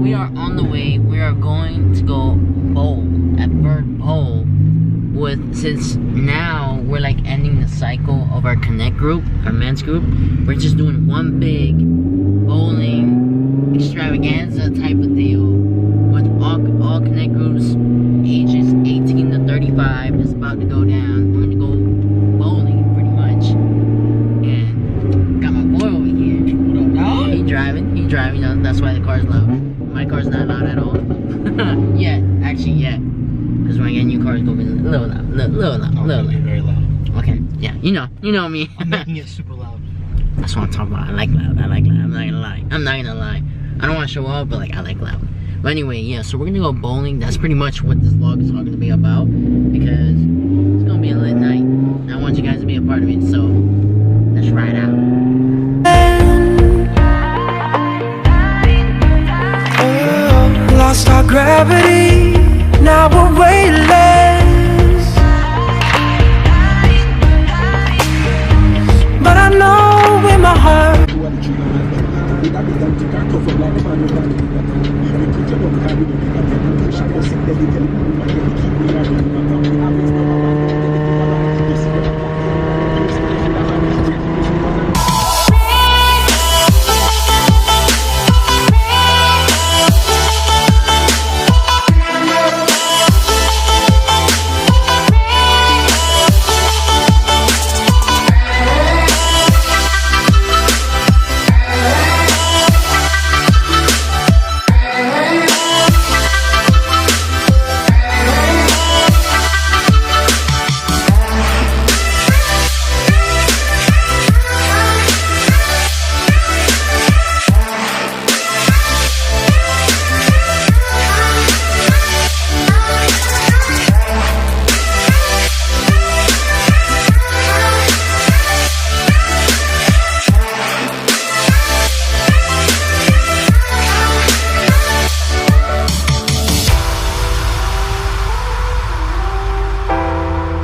we are on the way. We are going to go bowl at Bird Bowl since now we're like ending the cycle of our Connect group, our men's group. We're just doing one big bowling extravaganza type of deal with all Connect groups ages 18 to 35. It's about to go down. We're gonna go bowling pretty much. And got my boy over here. What up, dog? He driving. That's why the car's loud. My car's not loud at all. Yet. Because when I get a new car, it's going to be a little loud. Little loud. Very loud. Okay, yeah, you know me. I'm making it super loud. That's what I'm talking about. I like loud. I'm not gonna lie. I don't want to show off, but like, I like loud. But anyway, yeah, so we're gonna go bowling. That's pretty much what this vlog is all gonna be about, because it's gonna be a lit night. I want you guys to be a part of it, so let's ride out. Lost our gravity, now we're weightless. But I know in my heart.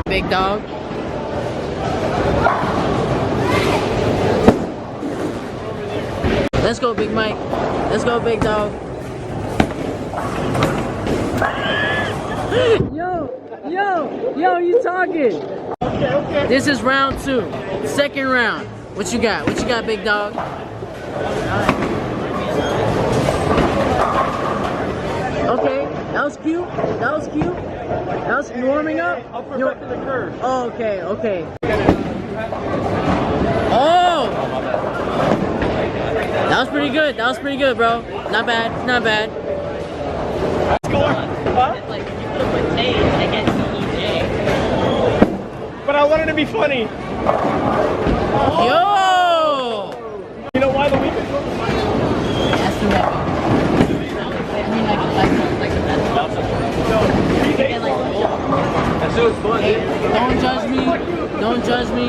Big dog. Let's go, Big Mike. Let's go, big dog. Yo, you talking? Okay. This is round 2. Second round. What you got? What you got, big dog? Okay, that was cute. That was warming up. I'm perfecting the curve. Oh, okay. Oh! That was pretty good, bro. Not bad. Score? Huh? Like, you could have put Tay against EJ. But I wanted to be funny. Yo! You know why the week is over? That's the record. I mean, like the best one. That shit was fun. Hey, don't judge me.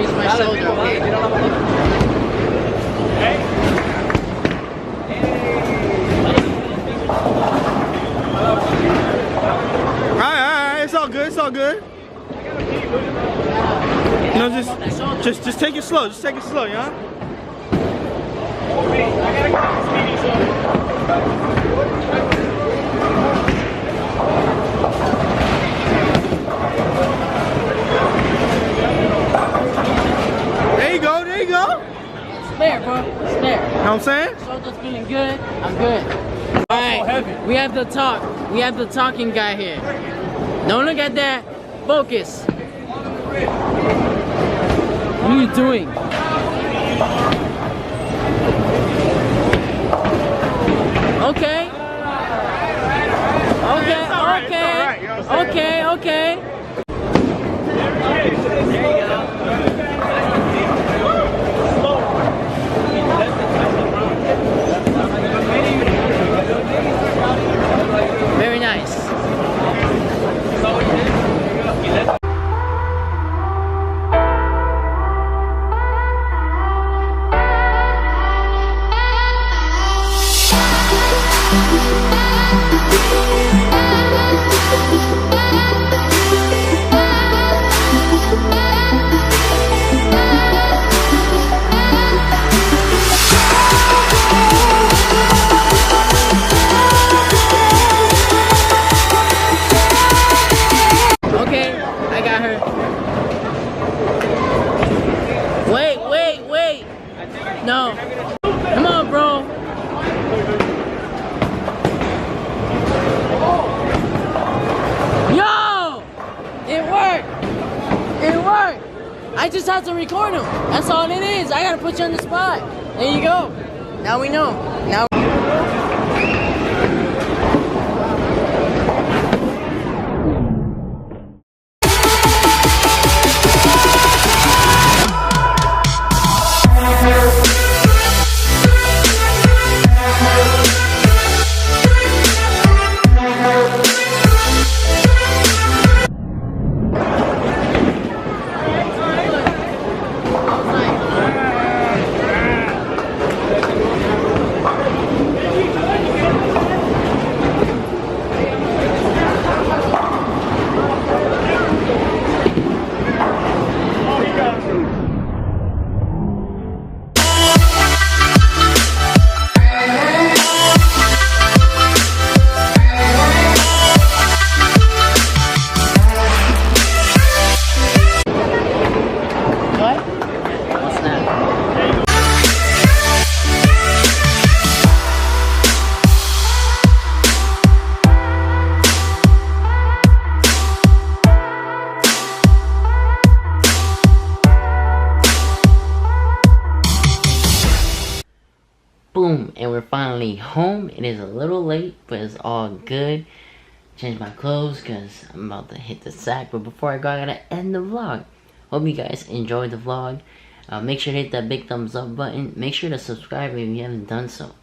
It's my shoulder. Hey. Alright, it's all good. No, just take it slow. You know? There you go. Spare, bro. You know what I'm saying? Shoulder's feeling good. I'm good. Alright, we have the talking guy here. Don't look at that. Focus. What are you doing? Okay. Very nice. just have to record them. That's all it is. I gotta put you on the spot. There you go. Now we know. Now. Boom, and we're finally home. It is a little late, but it's all good. Change my clothes because I'm about to hit the sack. But before I go, I gotta end the vlog. Hope you guys enjoyed the vlog. Make sure to hit that big thumbs up button. Make sure to subscribe if you haven't done so.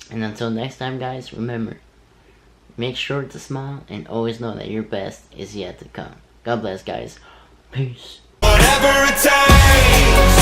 And until next time, guys, remember, make sure to smile and always know that your best is yet to come. God bless, guys. Peace. Whatever it takes.